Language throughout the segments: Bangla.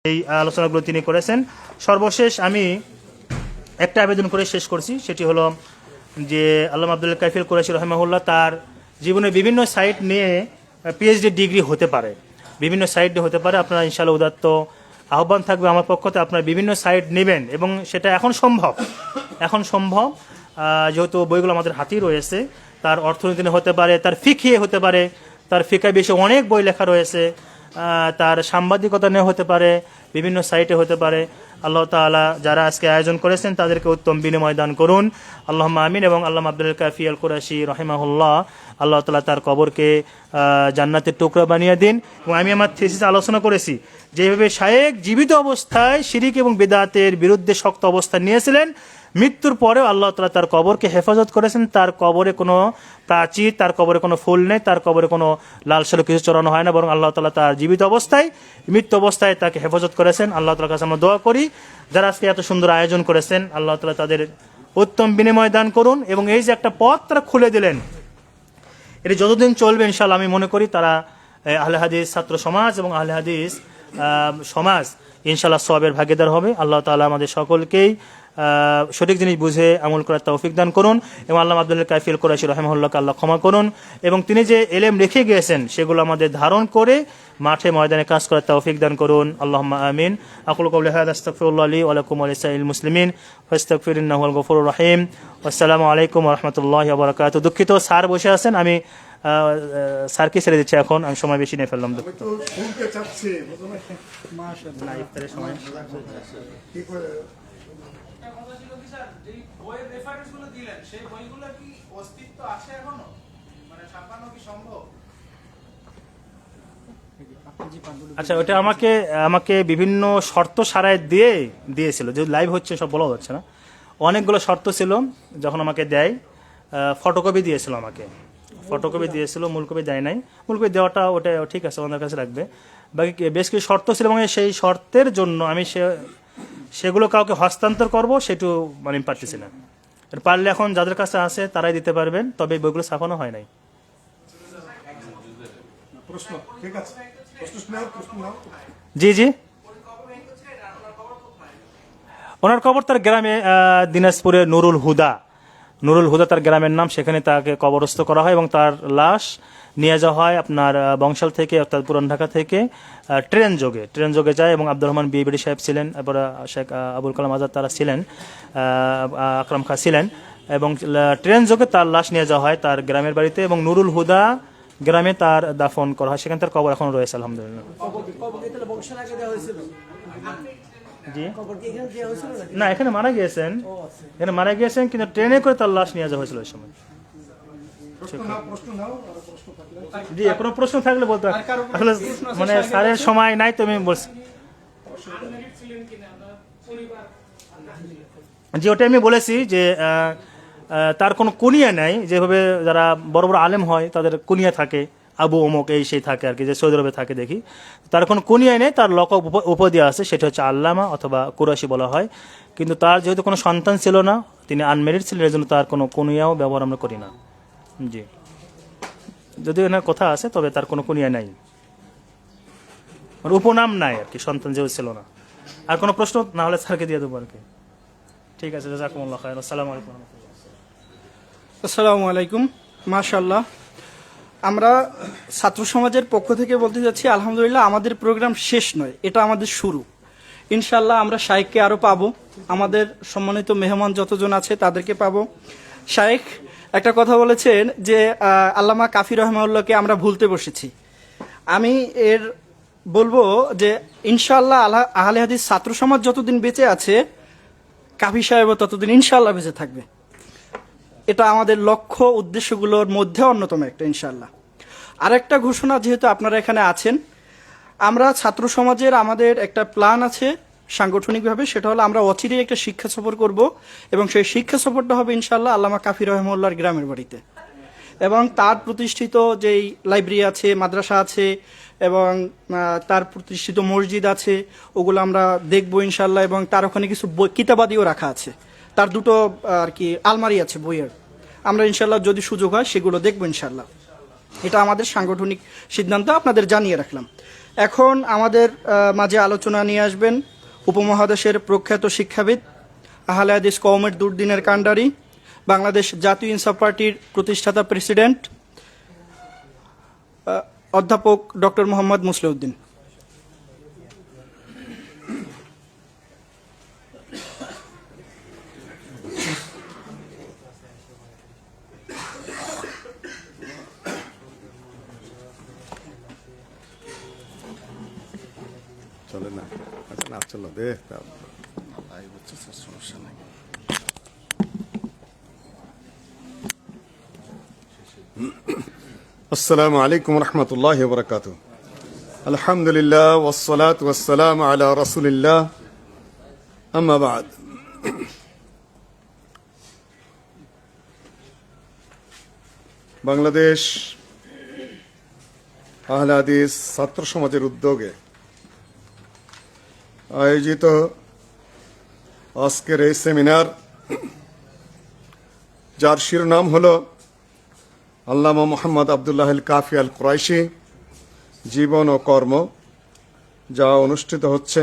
এই আলোচনাগুলো তিনি করেছেন। সর্বশেষ আমি একটা আবেদন করে শেষ করছি, সেটি হলো যে আল্লামা আব্দুল কাফিল কুরাইশি রহিমাহুল্লাহ তার জীবনে বিভিন্ন সাইট নিয়ে পিএইচডি ডিগ্রি হতে পারে, বিভিন্ন সাইট হতে পারে। আপনারা ইনশাআল্লাহ উদাত্ত আহ্বান থাকবে আমার পক্ষ থেকে, আপনারা বিভিন্ন সাইট নেবেন এবং সেটা এখন সম্ভব যেহেতু বইগুলো আমাদের হাতেই রয়েছে। তার অর্থনীতি হতে পারে, তার ফিকহে হতে পারে, তার ফিকা বিষয়ে অনেক বই লেখা রয়েছে, তার সাংবাদিকতা নিয়ে হতে পারে, বিভিন্ন সাইটে হতে পারে। আল্লাহ তাআলা যারা আজকে আয়োজন করেছেন তাদেরকে উত্তম বিনিময় দান করুন, আল্লাহুম্মা আমিন। এবং আল্লামা আব্দুল কাফি আল কুরাইশি রহিমাহুল্লাহ, আল্লাহ তাআলা তার কবরকে জান্নাতের টুকরা বানিয়ে দিন। এবং আমি আমার থিসিসে আলোচনা করেছি যেভাবে শায়েখ জীবিত অবস্থায় শিরিক এবং বিদআতের বিরুদ্ধে শক্ত অবস্থান নিয়েছিলেন, মৃত্যুর পরেও আল্লাহ তাআলা তার কবরকে হেফাজত করেছেন। তার কবরে কোনো প্রাচীর, তার কবরে কোনো ফুল নেই, তার কবরে কোনো লাল সালো কিছু চড়ানো হয় না, বরং আল্লাহ তাআলা তার জীবিত অবস্থায় মৃত্যু অবস্থায় তাকে হেফাজত করেছেন। আল্লাহ তাআলার কাছে আমরা দোয়া করি যারা আজকে এত সুন্দর আয়োজন করেছেন, আল্লাহ তাআলা তাদের উত্তম বিনিময় দান করুন। এবং এই যে একটা পথ তারা খুলে দিলেন, এটি যতদিন চলবে ইনশাআল্লাহ আমি মনে করি তারা আহলে হাদিস ছাত্র সমাজ এবং আহলে হাদিস সমাজ ইনশাআল্লাহ সওয়াবের ভাগীদার হবে। আল্লাহ তাআলা আমাদের সকলকেই সঠিক জিনিস বুঝে আমল করার তৌফিক দান করুন। এবং আল্লামা আব্দুল কাফি আল কুরাইশি রাহিমাহুল্লাহকে আল্লাহ ক্ষমা করুন এবং তিনি যে ইলম রেখে গিয়েছেন সেগুলো আমাদের ধারণ করে মাঠে ময়দানে কাজ করার তৌফিক দান করুন। আল্লাহুম্মা আমিন। আকুলু কওলি হাযা আস্তাগফিরুল্লাহ লি ওয়া লাকুম ওয়া লিসাইরিল মুসলিমিন ফাস্তাগফিরুহু ইন্নাহুল গফুরুর রহিম। আসসালামু আলাইকুম ওয়া রাহমাতুল্লাহি ওয়া বারাকাতুহু। দুঃখিত স্যার বসে আছেন, আমি স্যারকে ছেড়ে দিচ্ছি এখন, আমি সময় বেশি নিয়ে ফেললাম। দুঃখিত। মাশাআল্লাহ ইফতারের সময় আচ্ছা, ওটা আমাকে বিভিন্ন শর্ত সারায় দিয়েছিল, যে লাইভ হচ্ছে সব বলা যাচ্ছে না, অনেকগুলো শর্ত ছিল। যখন আমাকে দেয় ফটোকপি দিয়েছিল, মূল কপি দেয় নাই। মূল কপি দেওয়াটা ওটা ঠিক আছে, ওনার কাছে রাখবে। বাকি বেশ কিছু শর্ত ছিল এবং সেই শর্তের জন্য আমি সেগুলো কাউকে হস্তান্তর করব সেটু মানে পারতেছি না। পারলে এখন যাদের কাছে আছে তারাই দিতে পারবেন, তবে বইগুলো ছাপানো হয় নাই। জি জি, ওনার কবর তার গ্রামে দিনাজপুরে নুরুল হুদা তার গ্রামের নাম, সেখানে তাকে কবরস্থ করা হয় এবং তার লাশ নিয়ে যাওয়া হয় আপনার বংশাল থেকে, অর্থাৎ পুরান ঢাকা থেকে ট্রেন যোগে যায়। এবং আব্দুর রহমান বিবিড়ি সাহেব ছিলেন, এরপরে শেখ আবুল কালাম আজাদ তারা ছিলেন, আকরাম খাঁ ছিলেন, এবং ট্রেন যোগে তার লাশ নিয়ে যাওয়া হয় তার গ্রামের বাড়িতে এবং নুরুল হুদা গ্রামে তার দাফন করা হয়। সেখানে তার কবর এখন রয়েছে আলহামদুলিল্লাহ। জি না, এখানে মারা গিয়েছেন, কিন্তু ট্রেনে করে তার লাশ নিয়ে যাওয়া হয়েছিল ওই সময়। জি, কোনো প্রশ্ন থাকলে বলতে, আসলে মানে স্যারের সময় নাই তো আমি বলছি। জি, ওটা আমি বলেছি যে তার কোনো কুনিয়া নাই, যেভাবে যারা বড় বড় আলেম হয় তাদের কুনিয়া থাকে, আবু অমুক এই সেই থাকে আর কি, যে সৌদি আরবে থাকে দেখি, তার কোনো কুনিয়াই নেই। তার লকব উপাধি আছে, সেটা হচ্ছে আল্লামা অথবা কুরাইশি বলা হয়। কিন্তু তার যেহেতু কোনো সন্তান ছিল না, তিনি আনমেরিড ছিলেন, এর জন্য তার কোনো কুনিয়াও ব্যবহার আমরা করি না। জি, যদিও এনার কথা আছে, তবে তার কোনো কুনিয়া নাই, উপনাম নাই আর কি, সন্তান যেহেতু ছিল না। আর কোনো প্রশ্ন না হলে স্যারকে দিয়ে দেবো আর কি। ঠিক আছে, জাযাকুমুল্লাহ খাইর। আসসালামু আলাইকুম। আসসালামু আলাইকুম। মাশাআল্লাহ, আমরা ছাত্র সমাজের পক্ষ থেকে বলতে যাচ্ছি আলহামদুলিল্লাহ, আমাদের প্রোগ্রাম শেষ নয়, এটা আমাদের শুরু। ইনশাআল্লাহ আমরা শাইখকে আরও পাবো, আমাদের সম্মানিত মেহমান যতজন আছে তাদেরকে পাবো। শাইখ একটা কথা বলেছেন যে আল্লামা কাফি রহমাউল্লাহকে আমরা ভুলতে বসেছি। আমি এর বলবো যে ইনশাআল্লাহ আহলে হাদিস ছাত্র সমাজ যতদিন বেঁচে আছে, কাফি সাহেবও ততদিন ইনশাআল্লাহ বেঁচে থাকবে। এটা আমাদের লক্ষ্য উদ্দেশ্যগুলোর মধ্যে অন্যতম একটা ইনশাআল্লাহ। আরেকটা ঘোষণা, যেহেতু আপনারা এখানে আছেন, আমরা ছাত্র সমাজের আমাদের একটা প্ল্যান আছে সাংগঠনিকভাবে, সেটা হলো আমরা অচিরেই একটা শিক্ষা সফর করব এবং সেই শিক্ষা সফরটা হবে ইনশাআল্লাহ আল্লামা কাফি রহমাউল্লাহর গ্রামের বাড়িতে, এবং তার প্রতিষ্ঠিত যেই লাইব্রেরি আছে, মাদ্রাসা আছে এবং তার প্রতিষ্ঠিত মসজিদ আছে, ওগুলো আমরা দেখবো ইনশাআল্লাহ। এবং তার ওখানে কিছু কিতাবাদিও রাখা আছে, তার দুটো আর কি আলমারি আছে বইয়ের, আমরা ইনশাআল্লাহ যদি সুযোগ হয় সেগুলো দেখবো ইনশাআল্লাহ। এটা আমাদের সাংগঠনিক সিদ্ধান্ত, আপনাদের জানিয়ে রাখলাম। এখন আমাদের মাঝে আলোচনা নিয়ে আসবেন উপমহাদেশের প্রখ্যাত শিক্ষাবিদ, আহলে হাদিস কওমের দুর্দিনের কাণ্ডারি, বাংলাদেশ জাতীয় ইনসাফ পার্টির প্রতিষ্ঠাতা প্রেসিডেন্ট অধ্যাপক ডক্টর মোহাম্মদ মুসলিউদ্দিন। চলে না, আচ্ছা না চলো দে, ভাই বুঝছো, সমস্যা নাই। আসসালামু আলাইকুম রহমতুল্লাহ বরকাত। আলহামদুলিল্লাহ ওয়াসসালাতু ওয়াসসালামু আলা রাসূলিল্লাহ, আম্মা বাদ। বাংলাদেশ আহলে হাদিস ছাত্র সমাজের উদ্যোগে আয়োজিত আজকের এই সেমিনার, যার শিরোনাম হল আল্লামা মোহাম্মদ আবদুল্লাহ আল কাফি আল কুরাইশি জীবন ও কর্ম, যা অনুষ্ঠিত হচ্ছে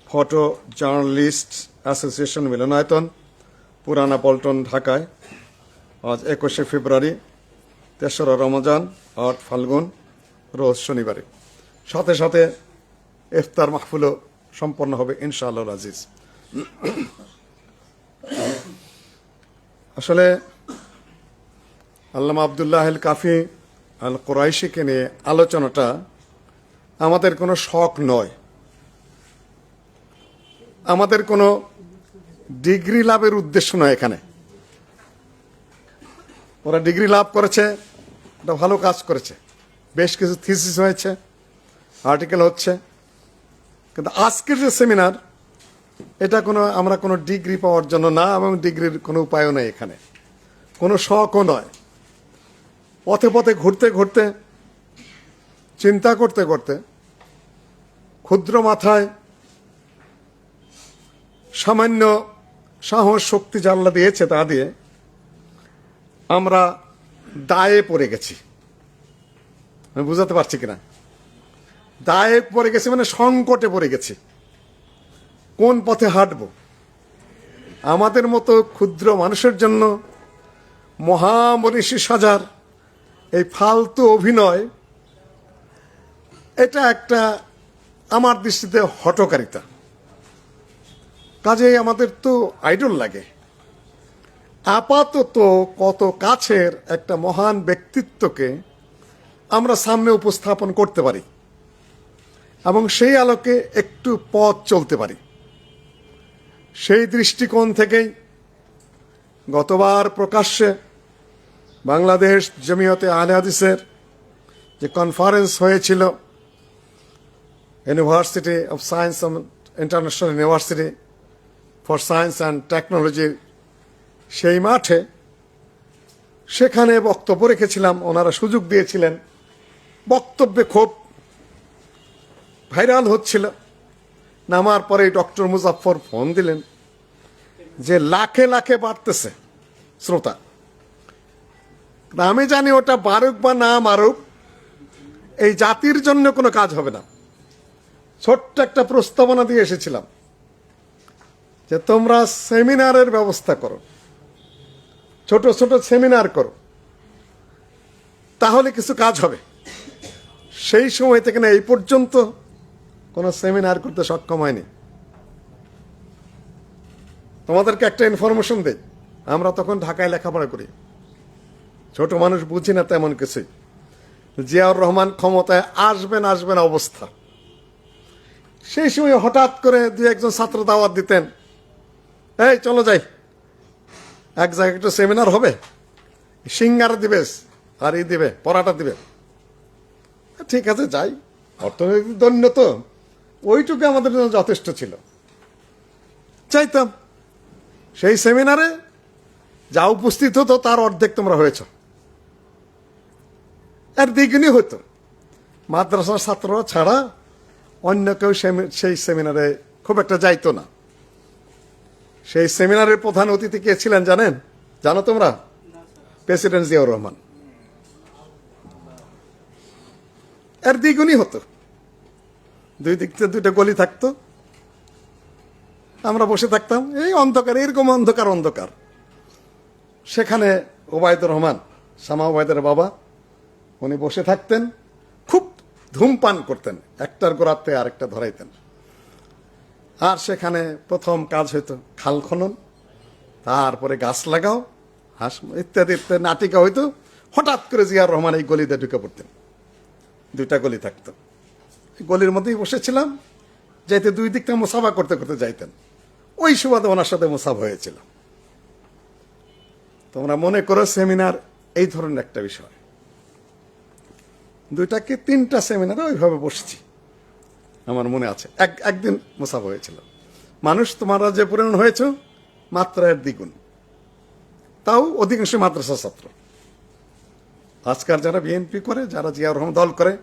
ফটো জার্নালিস্ট অ্যাসোসিয়েশন মিলনায়তন, পুরানা পল্টন, ঢাকায়, আজ 21শে ফেব্রুয়ারি, 3রা রমজান, 8 ফাল্গুন, রোজ শনিবারে। সাথে সাথে ইফতার মাহফিলও সম্পন্ন হবে ইনশাআল্লাহ আজিজ। আসলে আল্লামা আবদুল্লাহ আল কাফি আল কুরাইশিকে নিয়ে আলোচনাটা আমাদের কোনো শখ নয়, আমাদের কোনো ডিগ্রি লাভের উদ্দেশ্য নয়। এখানে ওরা ডিগ্রি লাভ করেছে, একটা ভালো কাজ করেছে, বেশ কিছু থিসিস হয়েছে, আর্টিকেল হচ্ছে, কিন্তু আজকের যে সেমিনার, এটা আমরা কোনো ডিগ্রি পাওয়ার জন্য না, এবং ডিগ্রির কোনো উপায়ও নেই, এখানে কোনো শখও নয়। পথে পথে ঘুরতে ঘুরতে, চিন্তা করতে করতে, ক্ষুদ্র মাথায় সামান্য সাহস শক্তি জানলা দিয়েছে, তা দিয়ে আমরা দায়ে পড়ে গেছি। আমি বুঝাতে পারছি কিনা? দায়ে পড়ে গেছি মানে সংকটে পড়ে গেছি। কোন পথে হাঁটব? আমাদের মতো ক্ষুদ্র মানুষের জন্য মহামনীষী সাজার এই ফালতু অভিনয়, এটা একটা আমার দৃষ্টিতে হঠকারিতা। কাজেই আমাদের তো আইডল লাগে। আপাতত কত কাছের একটা মহান ব্যক্তিত্বকে আমরা সামনে উপস্থাপন করতে পারি এবং সেই আলোকে একটু পথ চলতে পারি। সেই দৃষ্টিকোণ থেকেই গতবার প্রকাশ্যে বাংলাদেশ জমিয়তে আহলে হাদিসের যে কনফারেন্স হয়েছিল, university of science, international university for science and technology, সেই মাঠে সেখানে বক্তব্য রেখেছিলাম। ওনারা সুযোগ দিয়েছিলেন, বক্তব্যে খুব ভাইরাল হচ্ছিল। নামার পরে ডক্টর মুজাফফর ফোন দিলেন যে লাখে লাখে বাড়তেছে শ্রোতা। আমি জানি ওটা বারুক বা না মারুক, এই জাতির জন্য কোনো কাজ হবে না। ছোট্ট একটা প্রস্তাবনা দিয়ে এসেছিলাম যে তোমরা সেমিনারের ব্যবস্থা করো, ছোট ছোট সেমিনার করো, তাহলে কিছু কাজ হবে। সেই সময় থেকে না এই পর্যন্ত কোনো সেমিনার করতে সক্ষম হয়নি। তোমাদেরকে একটা ইনফরমেশন দেই, আমরা তখন ঢাকায় লেখাপড়া করি, ছোট মানুষ বুঝি না তেমন কিছুই। জিয়াউর রহমান ক্ষমতায় আসবেন অবস্থা। সেই সময় হঠাৎ করে দুই একজন ছাত্র দাওয়াত দিতেন, এই চলো যাই, এক জায়গায় একটু সেমিনার হবে, সিঙ্গারা দিবে আর দিবে পরাটা দিবে। ঠিক আছে যাই, অর্থনৈতিক দৈন্য তো, ওইটুকু আমাদের জন্য যথেষ্ট ছিল। চাইতাম সেই সেমিনারে যা উপস্থিত হতো তার অর্ধেক তোমরা হয়েছ, আর দ্বিগুণই হতো। মাদ্রাসার ছাত্ররা ছাড়া অন্য কেউ সেই সেমিনারে খুব একটা যাইতো না। সেই সেমিনারের প্রধান অতিথি কে ছিলেন জানেন? জানো তোমরা? প্রেসিডেন্ট জিয়াউর রহমান। এর দ্বিগুণই হতো। দুই দিক থেকে দুইটা গলি থাকতো, আমরা বসে থাকতাম এই অন্ধকার, এরকম অন্ধকার অন্ধকার। সেখানে ওবায়দুর রহমান, শামা ওবায়দের বাবা, উনি বসে থাকতেন, খুব ধূমপান করতেন, একটার গোড়াতে আরেকটা ধরাইতেন। আর সেখানে প্রথম কাজ হইতো খাল খনন, তারপরে গাছ লাগাও, হাঁস ইত্যাদি ইত্যাদি নাটিকা হইতো। হঠাৎ করে জিয়াউর রহমান এই গলিতে ঢুকে পড়তেন। দুইটা গলি থাকতো, গলির মধ্যেই বসেছিলাম, যাইতে দুই দিকটা মুসাফা করতে করতে যাইতেন। ওই সুবাদে ওনার সাথে মুসাফা হয়েছিল। তোমরা মনে করো সেমিনার এই ধরনের একটা বিষয়, দুইটা কি তিনটা সেমিনারে ওইভাবে বসছি, আমার মনে আছে। একদিন মুসাফা হয়েছিল। মানুষ তোমরা যে পরিমাণ হয়েছ মাত্রার দ্বিগুণ, তাও অধিকাংশ মাদ্রাসা ছাত্র। আজকাল যারা বিএনপি করে, যারা জিয়াউর রহমান দল করে,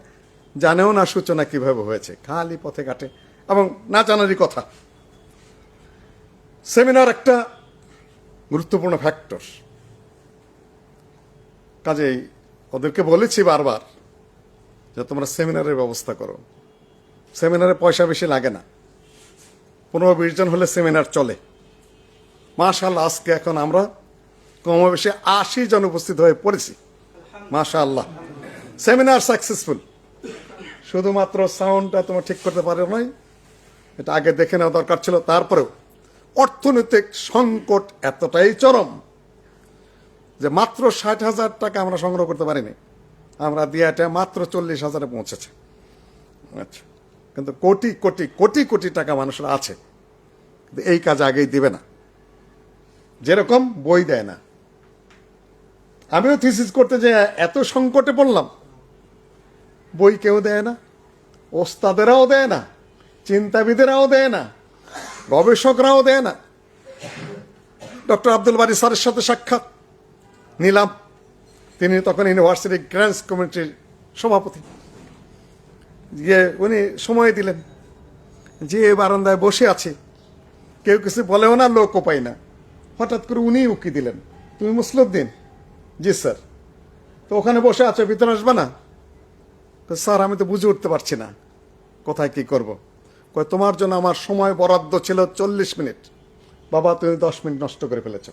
জানেও না সূচনা কিভাবে হয়েছে, খালি পথে ঘাটে এবং না জানারই কথা। সেমিনার একটা গুরুত্বপূর্ণ ফ্যাক্টর। কাজেই ওদেরকে বলেছি বারবার যে তোমরা সেমিনারের ব্যবস্থা করো। সেমিনারে পয়সা বেশি লাগে না, 15-20 জন হলে সেমিনার চলে। মাশাআল্লাহ, আজকে এখন আমরা কমবেশি 80 জন উপস্থিত হয়ে পড়েছি। মাশাআল্লাহ, সেমিনার সাকসেসফুল। শুধুমাত্র সাউন্ডটা তোমার ঠিক করতে পারো নাই, এটা আগে দেখে নেওয়া দরকার ছিল। তারপরেও অর্থনৈতিক সংকট এতটাই চরম যে মাত্র 60,000 টাকা আমরা সংগ্রহ করতে পারিনি। আমরা দিয়ে এটা মাত্র 40,000-এ পৌঁছেছে। আচ্ছা, কিন্তু কোটি কোটি কোটি কোটি টাকা মানুষের আছে, কিন্তু এই কাজ আগেই দিবে না। যেরকম বই দেয় না। আমিও থিসিস করতে যে এত সংকটে পড়লাম, বই কেউ দেয় না, ওস্তাদেরাও দেয় না, চিন্তাবিদেরাও দেয় না, গবেষকরাও দেয় না। ডক্টর আব্দুল বারী স্যারের সাথে সাক্ষাৎ নিলাম, তিনি তখন ইউনিভার্সিটি গ্র্যান্টস কমিটির সভাপতি। গিয়ে উনি সময় দিলেন, যে বারান্দায় বসে আছে, কেউ কিছু বলেও না, লোকও পাই না। হঠাৎ করে উনি উকি দিলেন, তুমি মুসলিউদ্দিন? জি স্যার। তো ওখানে বসে আছো, ভিতরে আসবে না? তো স্যার আমি তো বুঝে উঠতে পারছি না কোথায় কি করব। কয় তোমার জন্য আমার সময় বরাদ্দ ছিল 40 মিনিট, বাবা তুমি 10 মিনিট নষ্ট করে ফেলেছ।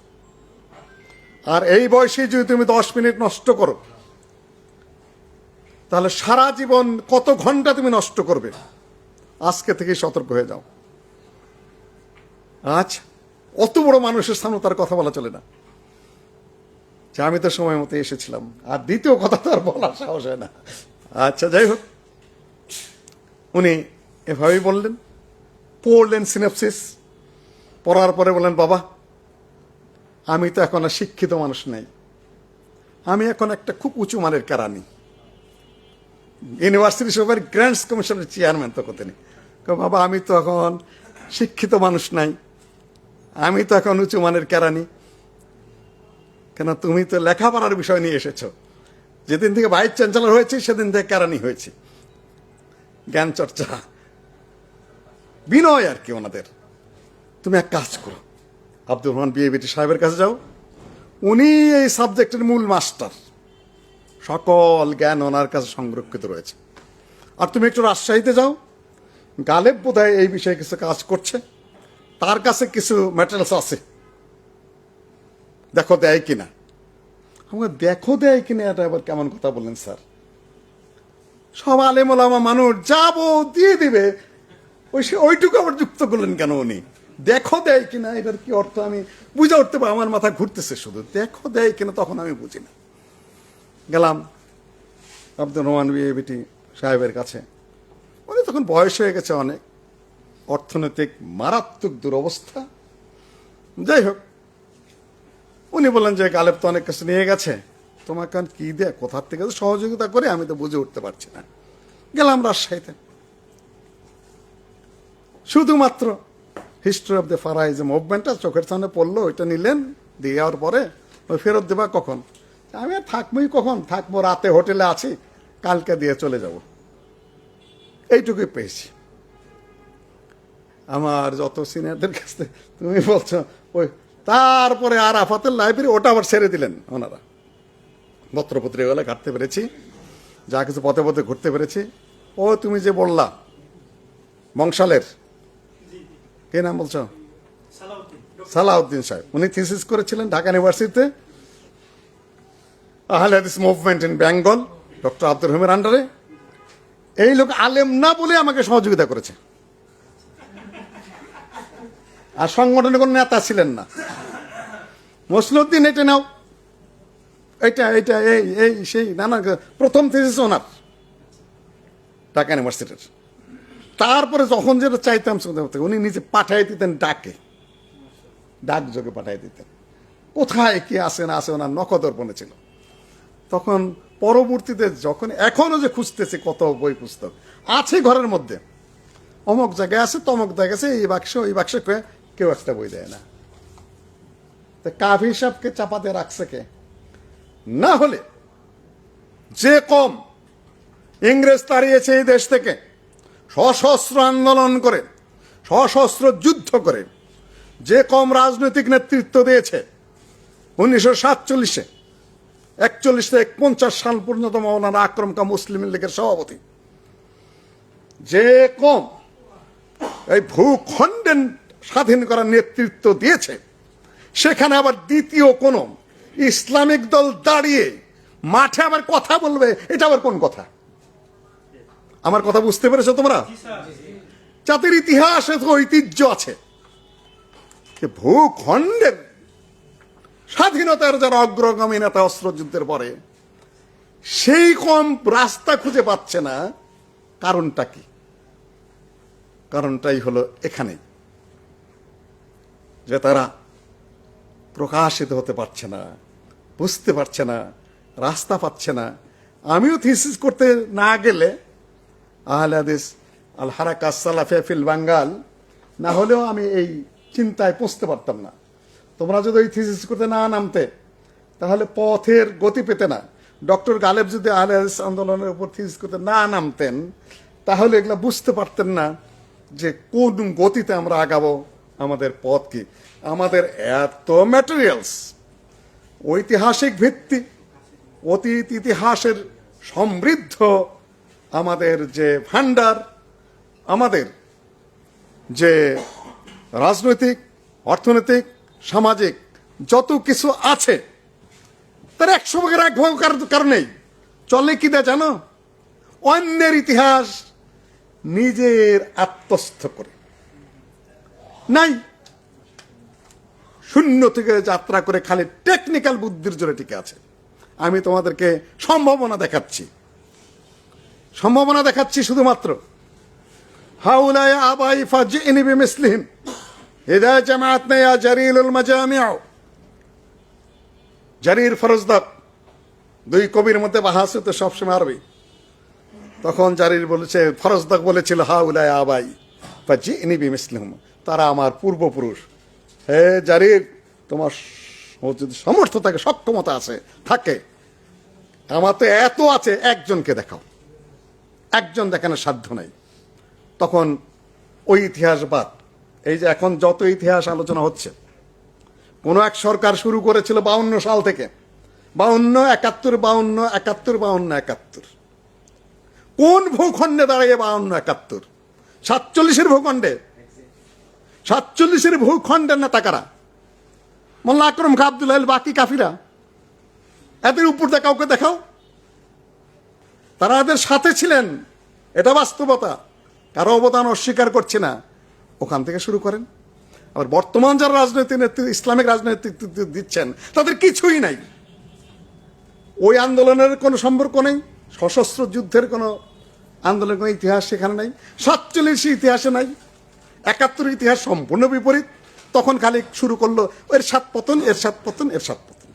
আর এই বয়সে যদি তুমি 10 মিনিট নষ্ট করো, তাহলে সারা জীবন কত ঘন্টা তুমি নষ্ট করবে। আজকে থেকেই সতর্ক হয়ে যাও। আজ অত বড় মানুষের সামনে তার কথা বলা চলে না, যে আমি তো সময় মতো এসেছিলাম। আর দ্বিতীয় কথা তো আর বলার সাহস হয় না। আচ্ছা, যাই হোক, উনি এভাবেই বললেন, পড়লেন সিনপসিস। পড়ার পরে বললেন, বাবা আমি তো এখন আর শিক্ষিত মানুষ নাই, আমি এখন একটা খুব উঁচু মানের কেরানি। ইউনিভার্সিটি সভার গ্র্যান্টস কমিশনের চেয়ারম্যান তো তিনি। বাবা আমি তো এখন শিক্ষিত মানুষ নাই, আমি তো এখন উঁচু মানের কেরানি। কেন, তুমি তো লেখাপড়ার বিষয় নিয়ে এসেছো। যেদিন থেকে ভাইস চ্যান্সেলর হয়েছে সেদিন থেকে কেরানি হয়েছে। জ্ঞান চর্চা, বিনয় আর কি ওনাদের। তুমি এক কাজ করো, আব্দুর রহমান বিএবিটি সাহেবের কাছে যাও, উনি এই সাবজেক্টের মূল মাস্টার, সকল জ্ঞান ওনার কাছে সংরক্ষিত রয়েছে। আর তুমি একটু রাজশাহীতে যাও, গালেব বোধহয় এই বিষয়ে কিছু কাজ করছে, তার কাছে কিছু ম্যাটেরিয়ালস আছে, দেখো দেয় কিনা। আমাকে দেখো দেয় কিনা, এটা আবার কেমন কথা বললেন স্যার? সব আলেম ওলামা মানুষ যাবো দিয়ে দিবে, ওইটুকু আবার যুক্ত করলেন কেন উনি? দেখো দেয় কিনা, এটার কি অর্থ আমি বুঝে উঠতে পারি? আমার মাথা ঘুরতেছে শুধু, দেখো দেয় কিনা, তখন আমি বুঝি না। গেলাম আব্দুর রহমান বিএবিটি সাহেবের কাছে। উনি তখন বয়স হয়ে গেছে অনেক, অর্থনৈতিক মারাত্মক দুরবস্থা। যাই হোক, উনি বললেন যে গালেব তো অনেক কিছু নিয়ে গেছে, তোমাকে কি দেয়, কোথার থেকে সহযোগিতা করে আমি তো বুঝে উঠতে পারছি না। গেলাম রাজশাহীতে, শুধুমাত্র হিস্ট্রি অফ দ্য ফারাইজ মুভমেন্টটা চোখের সামনে পড়লো, ওইটা নিলেন, দিয়ে যাওয়ার পরে ওই ফেরত দেবা কখন? আমি আর থাকবোই কখন, থাকবো রাতে হোটেলে আছি, কালকে দিয়ে চলে যাব, এইটুকুই পেয়েছি। আমার যত সিনিয়রদের কাছ থেকে তুমি বলছো ওই, তারপরে আর আফাতের লাইব্রেরি ওটা আবার ছেড়ে দিলেন ওনারা। পত্রপত্রিকাগুলো ঘাটতে পেরেছি, যা কিছু পথে পথে ঘুরতে পেরেছি। ও তুমি যে বললা বংশালের কে নাম বলছো? সালাউদ্দিন সাহেব। উনি থিসিস করেছিলেন ঢাকা ইউনিভার্সিটিতে আহলে হাদিস movement in Bengal, doctor Abdur রহিমের আন্ডারে। এই লোক আলেম না বলে আমাকে সহযোগিতা করেছে, আর সংগঠনের কোন নেতা ছিলেন না। মসলিউদ্দিন এটা নাও, এটা এটা এই এই সেই নানা, প্রথম থিসিস ওনার ঢাকা ইউনিভার্সিটির। তারপরে যখন যেটা চাইতাম উনি নিজে পাঠাই দিতেন, ডাক যোগে পাঠাই দিতেন, কোথায় কি আসে না আসে ওনার নখদর্পণে ছিল। তখন পরবর্তীতে যখন এখনো যে খুঁজতেছে কত বই পুস্তক আছে ঘরের মধ্যে, অমুক জায়গায় আছে তমক জায়গায় আছে, এই বাক্স ওই বাক্সে কেউ একটা বই দেয় না। কাফি সাহেবকে চাপাতে রাখছে কে? না হলে যে কম ইংরেজ তাড়িয়েছে এই দেশ থেকে, সশস্ত্র আন্দোলন করে, সশস্ত্র যুদ্ধ করে, যে কম রাজনৈতিক নেতৃত্ব দিয়েছে 1947-এ, 41 থেকে 50 সাল পর্যন্ত মৌলানা আকরম খান মুসলিম লীগের সভাপতি, যে কম এই ভূখণ্ডের স্বাধীন করার নেতৃত্ব দিয়েছে, সেখানে আবার দ্বিতীয় কোন ইসলামিক দল দাঁড়িয়ে মাঠে আবার কথা বলবে, এটা আবার কোন কথা? আমার কথা বুঝতে পেরেছো তোমরা? জাতির ইতিহাসে তো ঐতিহ্য আছে যে ভূখণ্ডের স্বাধীনতার যারা অগ্রগামী নেতা অস্ত্রযুদ্ধের পরে সেই কম রাস্তা খুঁজে পাচ্ছে না। কারণটা কি? কারণটাই হলো এখানে যে তারা প্রকাশিত হতে পারছে না, বুঝতে পারছে না, রাস্তা পাচ্ছে না। আমিও থিসিস করতে না গেলে আহলে হাদিস আল হারাকাত সালাফিয়া ফিল বাঙ্গাল না হলেও আমি এই চিন্তায় পৌঁছতে পারতাম না। তোমরা যদি ওই থিসিস করতে না নামতে তাহলে পথের গতি পেতে না। ডক্টর গালেব যদি আহলে হাদিস আন্দোলনের উপর থিসিস করতে না নামতেন তাহলে এগুলা বুঝতে পারতেন না যে কোন গতিতে আমরা আগাবো, আমাদের পথ কি। আমাদের এত ম্যাটেরিয়ালস, ঐতিহাসিক ভিত্তি, অতীত ইতিহাসের সমৃদ্ধ আমাদের যে ভান্ডার, আমাদের যে রাজনৈতিক, অর্থনৈতিক, সামাজিক যত কিছু আছে তার 100 ভাগের 1 ভাগ কারণেই চলে কি দেয় জানো? অন্যের ইতিহাস নিজের আত্মস্থ করে নাই, শূন্য থেকে যাত্রা করে খালি টেকনিক্যাল বুদ্ধির জোরে টিকে আছে। আমি তোমাদেরকে সম্ভাবনা দেখাচ্ছি, সম্ভাবনা দেখাচ্ছি শুধুমাত্র। হাউলায় আবাই ফাজিনি বিমিসলিহিম ইদা জামাআতনা ইয়া জারিলুল মাজামিউ। জারির ফরজদাক, দুই কবির মধ্যে বাহাস হতো সবসময় আরবি। তখন জারির বলেছে, ফরজদাক বলেছিল হাউলায় আবাই ফাজিনি বিমিসলিহিম, তারা আমার পূর্বপুরুষ। হে জারির, তোমার যদি সমর্থ থাকে, সক্ষমতা আছে থাকে, আমার তো এত আছে, একজনকে দেখাও। একজন দেখানোর সাধ্য নাই। তখন ওই ইতিহাসবাদ, এই যে এখন যত ইতিহাস আলোচনা হচ্ছে, কোন এক সরকার শুরু করেছিল 52 সাল থেকে, 52, 71, 52, 71, 52, 71। কোন ভূখণ্ডে দাঁড়িয়ে 52, 71? 47-এর ভূখণ্ডে। 47-এর ভূখণ্ডের নেতা কারা? মোল্লা আকরম খান, আব্দুল হাই, বাকি কাফিরা। এদের উপর দিয়ে কাউকে দেখাও। তারা এদের সাথে ছিলেন, এটা বাস্তবতা, কারো অবদান অস্বীকার করছে না। ওখান থেকে শুরু করেন। আবার বর্তমান যারা রাজনৈতিক নেতৃত্ব, ইসলামিক রাজনৈতিক দিচ্ছেন, তাদের কিছুই নাই। ওই আন্দোলনের কোনো সম্পর্ক নেই, সশস্ত্র যুদ্ধের কোনো আন্দোলনের কোনো ইতিহাস সেখানে নাই, 47 ইতিহাসে নাই, 71 ইতিহাস সম্পূর্ণ বিপরীত। তখন খালি শুরু করলো এর সাত পতন, এর সাত পতন, এর সাত পতন,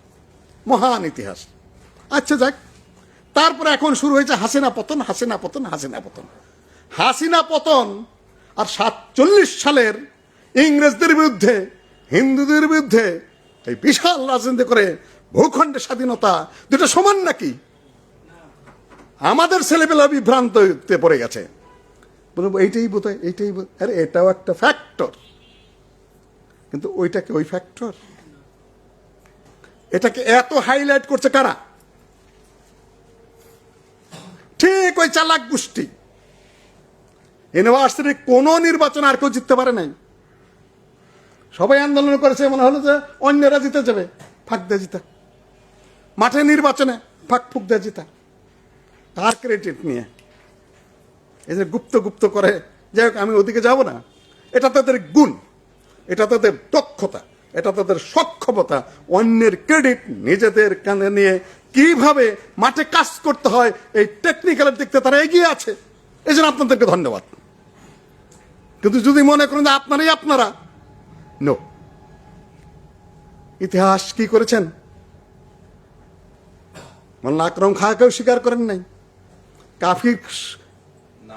মহান ইতিহাস। আচ্ছা যাক, তারপরে এখন শুরু হয়েছে হাসিনা পতন, হাসিনা পতন, হাসিনা পতন। হাসিনা পতন আর 47 সালের ইংরেজদের বিরুদ্ধে, হিন্দুদের বিরুদ্ধে এই বিশাল রাজনীতি করে ভূখণ্ডের স্বাধীনতা, দুটো সমান নাকি? আমাদের ছেলেপেলা বিভ্রান্ততে পড়ে গেছে, বলবো এইটাই বোধ হয়, এইটাই বোধ। আরে এটাও একটা ফ্যাক্টর, কিন্তু ওইটাকে ওই ফ্যাক্টর, এটাকে এত হাইলাইট করছে কারা? ঠিক ওই চালাক গোষ্ঠী ইউনিভার্সিটির কোনো নির্বাচন আর কেউ জিততে পারে নাই। সবাই আন্দোলন করেছে, মনে হলো যে অন্যরা জিতে যাবে, ফাঁক দিয়ে জিতা। মাঠে নির্বাচনে ফাঁক ফুক দিয়ে জিতা, কার ক্রেডিট নিয়ে? এই যে গুপ্ত গুপ্ত করে, যাই হোক আমি ওদিকে যাব না। এটা তাদের গুণ, এটা তাদের দক্ষতা, এটা তাদের সক্ষমতা। অন্যের ক্রেডিট নিজেদের কাঁধে নিয়ে কিভাবে মাঠে কাজ করতে হয় এই টেকনিক্যালের দিক থেকে তারা এগিয়ে আছে। এই জন্য আপনাদেরকে ধন্যবাদ। কিন্তু যদি মনে করেন যে আপনারাই আপনারা, নো। ইতিহাস কি করেছেন? মোল্লা আকরম খাঁকেও স্বীকার করেন নাই। কাফি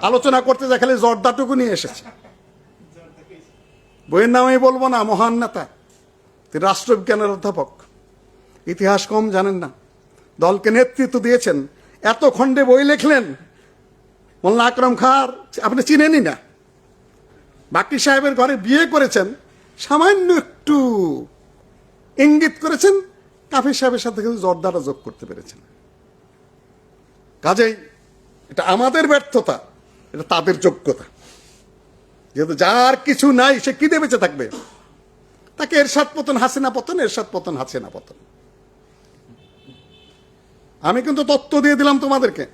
আলোচনা করতে যা খালি জর্দাটুকু নিয়ে এসেছে। বইয়ের নাম আমি বলবো না, মহান নেতা, তিনি রাষ্ট্রবিজ্ঞানের অধ্যাপক, ইতিহাস কম জানেন না, দলকে নেতৃত্ব দিয়েছেন, এত খণ্ডে বই লিখলেন। মোল্লা আকরম খাঁর আপনি চিনেনই না। বাকি সাহেবের ঘরে বিয়ে করেছেন, সামান্য একটু ইঙ্গিত করেছেন, কাফি সাহেবের সাথে কিন্তু জর্দাটা যোগ করতে পেরেছেন। কাজেই এটা আমাদের ব্যর্থতা, এটা তাদের যোগ্যতা। যেহেতু যার কিছু নাই সে কি দিয়ে বেঁচে থাকবে? তাকে এরশাদ পতন হাসিনা পতন, এরশাদ পতন হাসিনা পতন। আমি কিন্তু তত্ত্ব দিয়ে দিলাম তোমাদেরকে।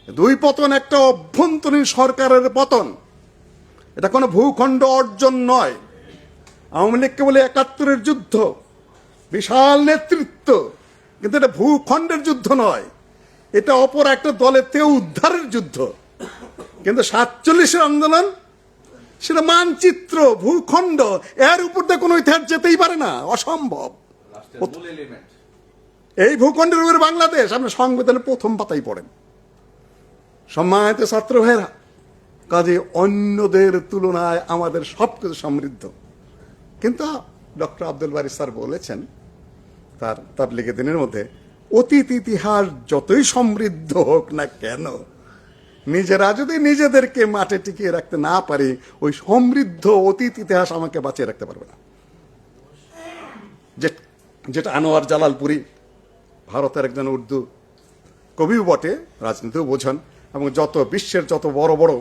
দুই পতন, একটা অভ্যন্তরীণ সরকারের পতন। এটা কোনো ভূখণ্ড অর্জন নয়। আওয়ামী লীগকে বলে ৭১-এর যুদ্ধ, বিশাল নেতৃত্ব, কিন্তু এটা ভূখণ্ডের যুদ্ধ নয়, এটা অপর একটা দলের থেকে উদ্ধারের যুদ্ধ। কিন্তু ৪৭-এর আন্দোলন সেটা মানচিত্র, ভূখণ্ড, এর উপর দিয়ে কোনো ইতিহাস যেতেই পারে না, অসম্ভব। এই ভূখণ্ডের উপরে বাংলাদেশ, আপনি সংবিধানের প্রথম পাতাই পড়েন। সম্মানিত ছাত্র ভাইয়েরা, কাজে অন্যদের তুলনায় আমাদের সবকিছু সমৃদ্ধ। কিন্তু ডক্টর আব্দুল বারী স্যার বলেছেন তার তাবলীগে দিনের মধ্যে, অতীত ইতিহাস যতই সমৃদ্ধ হোক না কেন, নিজেরা যদি নিজেদেরকে মাঠে টিকিয়ে রাখতে না পারি, ওই সমৃদ্ধ অতীত ইতিহাস আমাকে বাঁচিয়ে রাখতে পারবে না। যেটা আনোয়ার জালালপুরি, ভারতের একজন উর্দু কবিও বটে, রাজনীতিও বোঝেন, এবং যত বিশ্বের যত বড় বড়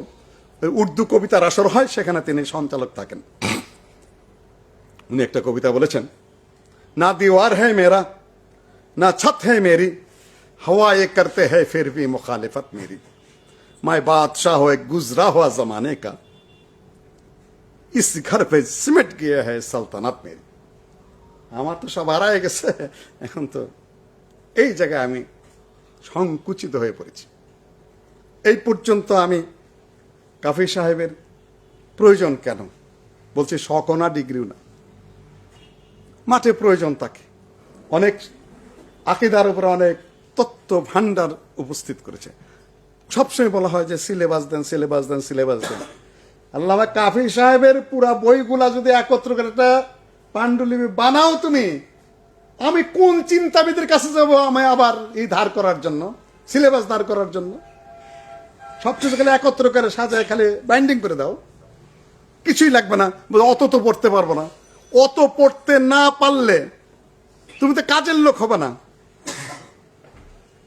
উর্দু কবিতার আসর হয় সেখানে তিনি সঞ্চালক থাকেন। উনি একটা কবিতা বলেছেন, না দीवार है मेरा ना छत है मेरी, हवा ये करते हैं फिर भी मुखालिफत मेरी, मैं बादशाह हो एक गुजरा हुआ जमाने का, इस घर पे सिमट गया है सल्तनत मेरी। আমার তো সব হারায় গেছে, এখন তো এই জায়গায় আমি সংকুচিত হয়ে পড়েছি। এই পর্যন্ত আমি কাফি সাহেবের প্রয়োজন কেন বলছি, শকনা ডিগ্রিও না, মাঠে প্রয়োজন তাকে। অনেক আকিদার উপরে অনেক তত্ত্ব ভান্ডার উপস্থিত করেছে। সবসময় বলা হয় যে সিলেবাস দেন, সিলেবাস দেন, সিলেবাস দেন। আল্লামা কাফি সাহেবের পুরা বইগুলা যদি একত্র করে একটা পাণ্ডুলিপি বানাও তুমি, আমি কোন চিন্তাবিদের কাছে যাব আমায় আবার এই ধার করার জন্য, সিলেবাস ধার করার জন্য? সবকিছু খালি একত্র করে সাজায় খালি বাইন্ডিং করে দাও, কিছুই লাগবে না। অত তো পড়তে পারবো না। অত পড়তে না পারলে তুমি তো কাজের লোক হবে না।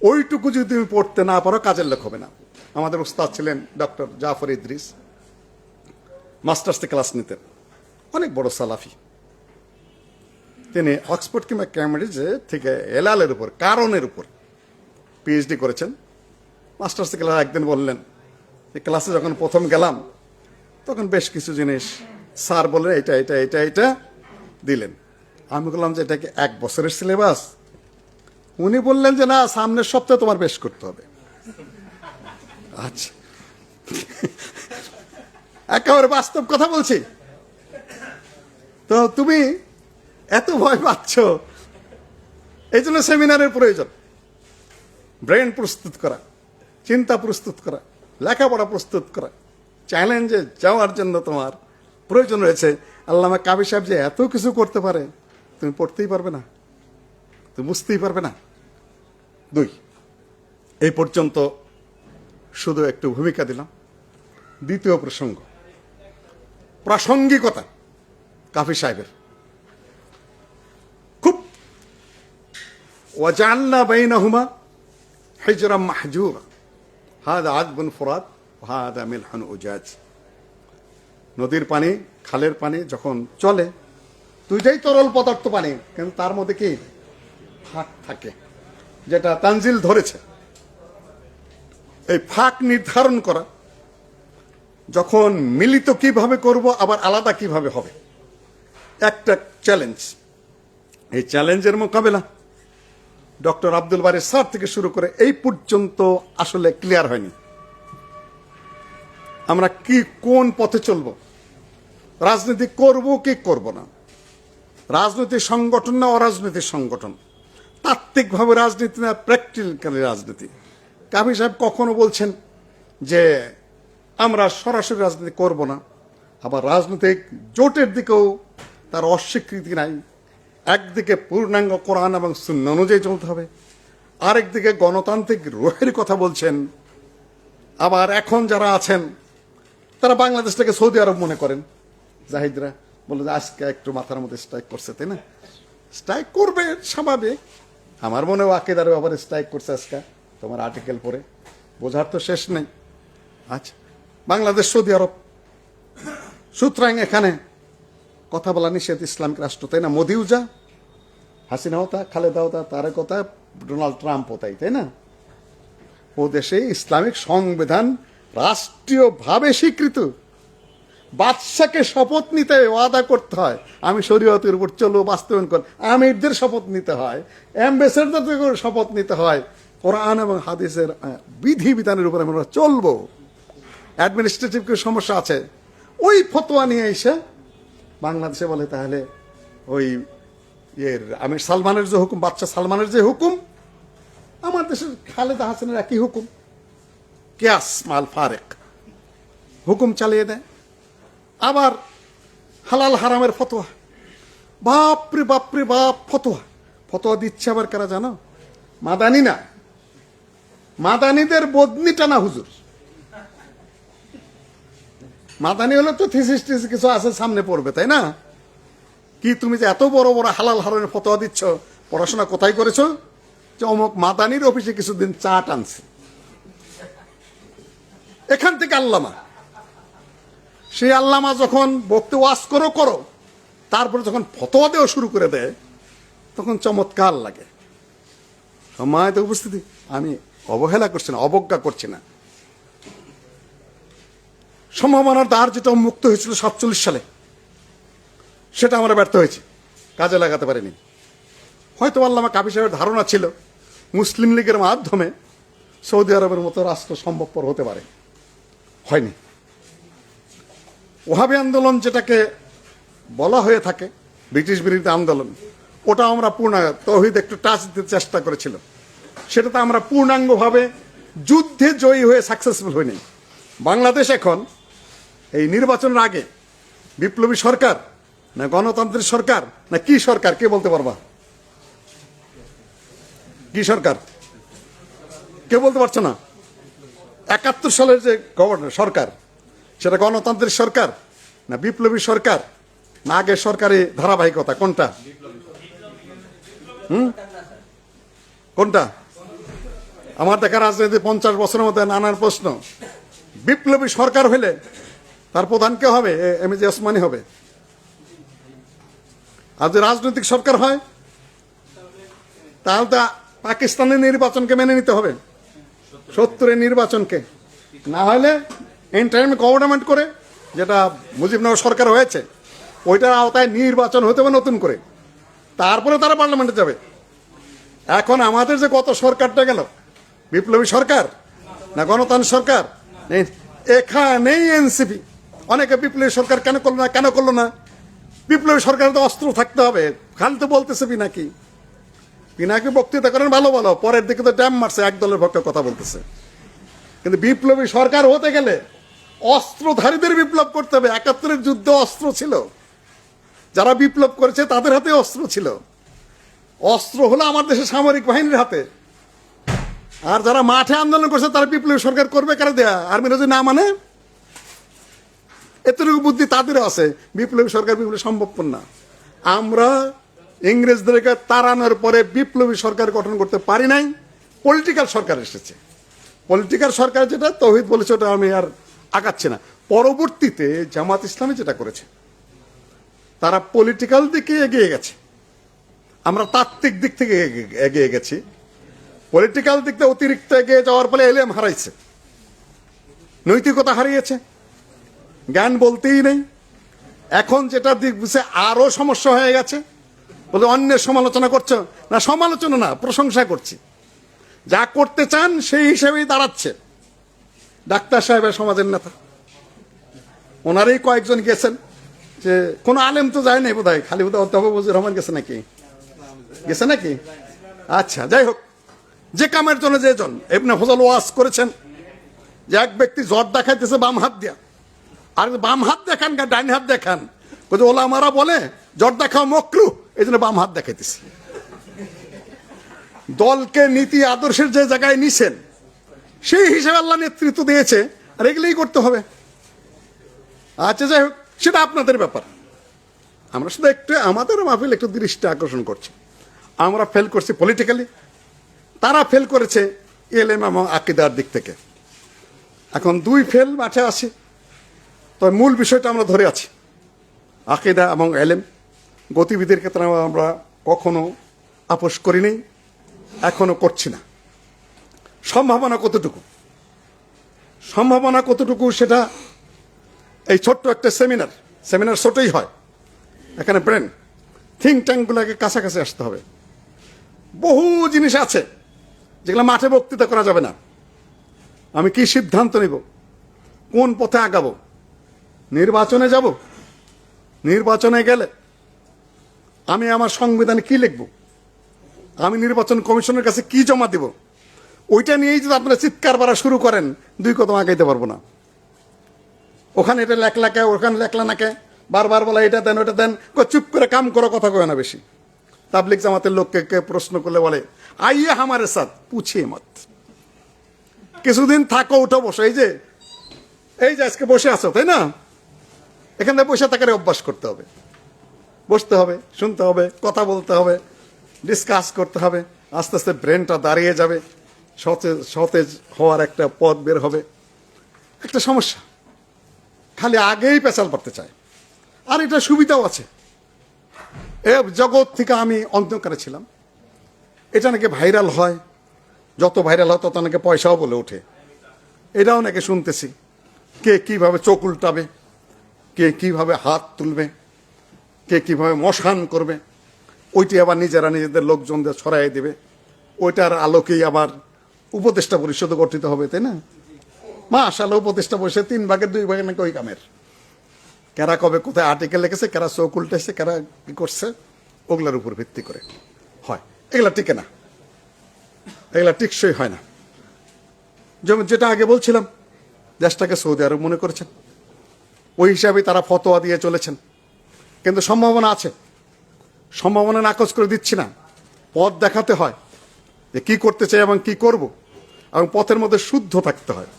ওইটুকু যদি তুমি পড়তে না পারো, কাজের লোক হবে না। আমাদের উস্তাদ ছিলেন ডক্টর জাফর ইদ্রিস, মাস্টার্সে ক্লাস নিতেন, অনেক বড় সালাফি। তিনি অক্সফোর্ড কিংবা ক্যামব্রিজে থেকে এলালের উপর, কারণের উপর পিএইচডি করেছেন। মাস্টার্সে ক্লাস একদিন বললেন, এই ক্লাসে যখন প্রথম গেলাম তখন বেশ কিছু জিনিস স্যার বললেন, এটা এটা এটা এটা দিলেন। আমি বললাম যে এটা কি 1 বছরের সিলেবাস? উনি বললেন যে না, সামনের সপ্তাহে তোমার বেশ করতে হবে। আচ্ছা, একেবারে বাস্তব কথা বলছি। তো তুমি এত ভয় পাচ্ছ, এই জন্য সেমিনারের প্রয়োজন। ব্রেন প্রস্তুত করা, চিন্তা প্রস্তুত করা, লেখাপড়া প্রস্তুত করা, চ্যালেঞ্জে যাওয়ার জন্য তোমার প্রয়োজন রয়েছে। আল্লামা কাবি সাহেব যে এত কিছু করতে পারে, তুমি পড়তেই পারবে না, তুমি বুঝতেই পারবে না। 2, এই পর্যন্ত শুধু একটু ভূমিকা দিলাম। দ্বিতীয় প্রসঙ্গ, প্রাসঙ্গিকতা কাফি সাহেবের খুব। ওয়াজালনা বাইনাহুমা হিজরাম মাহজুরা, হাযা আযবুন ফুরাত হাদা মিলহুন উজাজ। নদীর পানি, খালের পানি যখন চলে, দুইটাই তরল পদার্থ পানি, কিন্তু তার মধ্যে কি ফাঁক থাকে, যেটা তানজিল ধরেছে। এই ফাঁক নির্ধারণ করা, যখন মিলিত কিভাবে করব, আবার আলাদা কিভাবে হবে, একটা চ্যালেঞ্জ। এই চ্যালেঞ্জের মোকাবেলা ডক্টর আব্দুল বারী স্যার থেকে শুরু করে এই পর্যন্ত আসলে ক্লিয়ার হয়নি। আমরা কি কোন পথে চলব, রাজনীতি করব কি করব না, রাজনৈতিক সংগঠন না অরাজনৈতিক সংগঠন, তাত্ত্বিকভাবে রাজনীতি না প্র্যাকটিক্যালি রাজনীতি। কাবি সাহেব কখনো বলছেন যে আমরা সরাসরি রাজনীতি করব না, আবার রাজনৈতিক জোটের দিকেও তার অস্বীকৃতি নাই। একদিকে পূর্ণাঙ্গ কোরআন এবং সুন্নাহ অনুযায়ী চলতে হবে, আরেকদিকে গণতান্ত্রিক রুহের কথা বলছেন। আবার এখন যারা আছেন তারা বাংলাদেশটাকে সৌদি আরব মনে করেন। জাহিদরা বলে যে আজকে একটু মাথার মধ্যে স্ট্রাইক করছে, তাই না? স্ট্রাইক করবে, স্বাভাবিক। আমার মনেও আকিদার ব্যাপারে স্ট্রাইক করছে আজকে, তোমার আর্টিকেল পড়ে বোঝার তো শেষ নেই। আচ্ছা, বাংলাদেশ সৌদি আরব, সুতরাং এখানে কথা বলা নিষেধ, ইসলামিক রাষ্ট্র, তাই না? মোদিও যা, হাসিনাও তা, খালেদাও তা, তারেকও তা, ডোনাল্ড ট্রাম্পও তাই, তাই না? ও দেশে ইসলামিক সংবিধান রাষ্ট্রীয়ভাবে স্বীকৃত। বাদশাকে শপথ নিতে ওয়াদা করতে হয়, আমি শরীয়তের উপর চলবো, বাস্তবায়ন কর। আমিরদের শপথ নিতে হয়, অ্যাম্বাসেডারদের শপথ নিতে হয়, কোরআন এবং হাদিসের বিধি বিধানের উপর আমরা চলবো। অ্যাডমিনিস্ট্রেটিভ কিছু সমস্যা আছে, ওই ফতোয়া নিয়ে এসে বাংলাদেশে বলে তাহলে ওই আমির সালমানের যে হুকুম, বাদশা সালমানের যে হুকুম, আমার দেশের খালেদা হাসানের একই হুকুম, কিয়াস মাল ফারেক, হুকুম চালিয়ে দেয়। আবার হালাল হারামের ফতোয়া, বাপরে বাপরে বাপ, ফতোয়া দিচ্ছে আবার কারা জানো? মাদানি না, মাদানিদের বদনি টানা হুজুর। মাদানি হলে তো থিসিস টিসিস কিছু আছে, সামনে পড়বে, তাই না? কি তুমি যে এত বড় বড় হালাল হারামের ফতোয়া দিচ্ছ, পড়াশোনা কোথায় করেছো? যে অমুক মাদানির অফিসে কিছুদিন চা টানছে, এখান থেকে আল্লামা। সেই আল্লামা যখন বক্তব্য ওয়াজ করো, তারপরে যখন ফতোয়া দেওয়া শুরু করে দেয়, তখন চমৎকার লাগে। সম্মানিত উপস্থিতি, আমি অবহেলা করছি না, অবজ্ঞা করছি না। সম্ভাবনার দ্বার যেটা উন্মুক্ত হয়েছিল 47 সালে, সেটা আমরা ব্যর্থ হয়েছি, কাজে লাগাতে পারিনি। হয়তো আল্লামা কাবি সাহেবের ধারণা ছিল মুসলিম লীগের মাধ্যমে সৌদি আরবের মতো রাষ্ট্র সম্ভবপর হতে পারে, হয়নি। ওহাবি আন্দোলন যেটাকে বলা হয়ে থাকে, ব্রিটিশ বিরোধী আন্দোলন, ওটা আমরা তৌহিদ একটু টাচ দিতে চেষ্টা করেছিল, সেটাতে আমরা পূর্ণাঙ্গভাবে যুদ্ধে জয়ী হয়ে সাকসেসফুল হইনি। বাংলাদেশ এখন এই নির্বাচনের আগে বিপ্লবী সরকার না গণতান্ত্রিক সরকার না কি সরকার, কে বলতে পারবা? কি সরকার কে বলতে পারছো না? 71 সালের যে গভর্নর সরকার, সেটা গণতান্ত্রিক সরকার না বিপ্লবী সরকার না আগের সরকারি ধারাবাহিকতা, কোনটা? কোনটা? আমার দেখা রাজনীতি 50 বছরের মধ্যে নানান প্রশ্ন। বিপ্লবী সরকার হলে তার প্রধান কে হবে? এমএজি ওসমানী হবে। আর যদি রাজনৈতিক সরকার হয় তাহলে তো পাকিস্তানের নির্বাচনকে মেনে নিতে হবে, 70-এর নির্বাচনকে। না হলে ইন্টারিম গভর্নমেন্ট করে, যেটা মুজিবনগর সরকার হয়েছে, ওইটার আওতায় নির্বাচন হতে হবে নতুন করে, তারপরে তারা পার্লামেন্টে যাবে। এখন আমাদের যে গত সরকারটা গেল, বিপ্লবী সরকার না গণতান্ত্রিক সরকার, এখানেই এনসিপি। অনেকে বিপ্লবী সরকার কেন করলো না? বিপ্লবী সরকার তো অস্ত্র থাকতে হবে, খালি তো বলতেছে পিনাকি বক্তৃতা করেন ভালো ভালো, পরের দিকে তো ড্যাম মারছে, এক দলের পক্ষে কথা বলতেছে। কিন্তু বিপ্লবী সরকার হতে গেলে অস্ত্রধারীদের বিপ্লব করতে হবে। 71-এর যুদ্ধে অস্ত্র ছিল, যারা বিপ্লব করেছে তাদের হাতে অস্ত্র ছিল। অস্ত্র হলো আমার দেশের সামরিক বাহিনীর হাতে। আর যারা মাঠে আন্দোলন করছে তারা বিপ্লবী সরকার করবে কারা দেয়া? আর্মিরা যদি না মানে, এতটুকু বুদ্ধি তাদের আছে। বিপ্লবী সরকার সম্ভবপর না। আমরা ইংরেজদেরকে তাড়ানোর পরে বিপ্লবী সরকার গঠন করতে পারি নাই, পলিটিক্যাল সরকার এসেছে। পলিটিক্যাল সরকার যেটা তৌহিদ বলেছে ওটা আমি আর আগাচ্ছি না। পরবর্তীতে জামাত ইসলামী যেটা করেছে, তারা পলিটিক্যাল দিকে এগিয়ে গেছে, আমরা তাত্ত্বিক দিক থেকে এগিয়ে গেছি। পলিটিক্যাল দিক থেকে অতিরিক্ত এগিয়ে যাওয়ার ফলে এলেম হারাইছে, নৈতিকতা হারিয়েছে, জ্ঞান বলতেই নেই। এখন যেটা দিক বুঝে আরো সমস্যা হয়ে গেছে, বলে অন্যের সমালোচনা করছো না, সমালোচনা না, প্রশংসা করছি। যা করতে চান সেই হিসেবেই দাঁড়াচ্ছে। ডাক্তার সাহেবের সমাজের নেতা, ওনারই কয়েকজন গেছেন, যে কোনো আলেম তো যায় নাই বোধ হয়, খালি বোধ হয় মজিবুর রহমান গেছে নাকি, গেছে নাকি? আচ্ছা, যাই হোক, যে কামের জন্য যেজন ইবনে ফজল ওয়াজ করেছেন যে এক ব্যক্তি জ্বর দেখাইতেছে বাম হাত দিয়া, আর বাম হাত দেখান ডাইন হাত দেখান, ওলামারা বলে জ্বর দেখাও মকরুহ, এই জন্য বাম হাত দেখাইতেছে। দলকে নীতি আদর্শের যে জায়গায় নিছেন সেই হিসেবে আল্লাহ নেতৃত্ব দিয়েছে, আর এগুলোই করতে হবে। আচ্ছা, যাই হোক, সেটা আপনাদের ব্যাপার। আমরা শুধু একটু আমাদের মাহফিল একটু দৃষ্টি আকর্ষণ করছি। আমরা ফেল করছি পলিটিক্যালি, তারা ফেল করেছে এলেম এবং আকীদার দিক থেকে। এখন দুই ফেল মাঠে আসি, তবে মূল বিষয়টা আমরা ধরে আছি, আকীদা এবং এলেম। গতিবিধির ক্ষেত্রে আমরা কখনো আপোষ করিনি, এখনো করছি না। সম্ভাবনা কতটুকু, সম্ভাবনা কতটুকু সেটা এই ছোট্ট একটা সেমিনার ছোটই হয়, এখানে ব্রেন থিঙ্ক ট্যাঙ্কগুলোকে কাছাকাছি আসতে হবে। বহু জিনিস আছে যেগুলো মাঠে বক্তৃতা করা যাবে না। আমি কি সিদ্ধান্ত নিব, কোন পথে আগাবো, নির্বাচনে যাব, নির্বাচনে গেলে আমি আমার সংবিধানে কি লিখব, আমি নির্বাচন কমিশনের কাছে কি জমা দিব, ওইটা নিয়েই যদি আপনারা চিৎকার করা শুরু করেন, দুই কদম আগাইতে পারবো না। ওখানে এটা লেখলাকে, ওখানে লেখলা নাকে, বারবার বলা এটা দেন ওটা দেন, চুপ করে কাম করো, কথা কয় না বেশি। তাবলিগ জামাতের লোককে প্রশ্ন করলে বলে আইয়ে হামারে সাথ পুছিয়ে মত, কিছুদিন থাকো, উঠো, বসো। এই যে আজকে বসে আছো, তাই না? এখানে বসে থাকার অভ্যাস করতে হবে, বসতে হবে, শুনতে হবে, কথা বলতে হবে, ডিসকাস করতে হবে। আস্তে আস্তে ব্রেনটা দাঁড়িয়ে যাবে, সতেজ হওয়ার একটা পথ বের হবে। একটা সমস্যা, খালি আগেই পেঁচাল পারতে চায়। আর এটা সুবিধাও আছে, এ জগৎ থেকে আমি অন্ধকারে ছিলাম, এটা নাকি ভাইরাল হয়, যত ভাইরাল হয় তত নাকি পয়সাও বলে ওঠে। এটাও নাকি শুনতেছি, কে কিভাবে চোখ উল্টাবে, কে কিভাবে হাত তুলবে, কে কিভাবে মশান করবে, ওইটি আবার নিজেরা নিজেদের লোকজনদের ছড়াই দেবে। ওইটার আলোকেই আবার উপদেষ্টা পরিষদ গঠিত হবে, তাই না? মাশাআল্লাহ, উপদেষ্টা বসে 3 ভাগের 2 ভাগের নাকি ওই কামের। কারা কবে কোথায় আর্টিকেল লিখেছে, কারা চোখ উল্টেছে, কারা কি করছে, ওগুলার উপর ভিত্তি করে হয়। এগুলা টিকে না, এগুলা টিকসই হয় না। যেমন যেটা আগে বলছিলাম, দেশটাকে সৌদি আরব মনে করেছেন, ওই হিসাবে তারা ফতোয়া দিয়ে চলেছেন। কিন্তু সম্ভাবনা আছে, সম্ভাবনা নাকচ করে দিচ্ছি না। পথ দেখাতে হয় যে কি করতে চাই এবং কি করব, এবং পথের মধ্যে শুদ্ধ থাকতে হয়।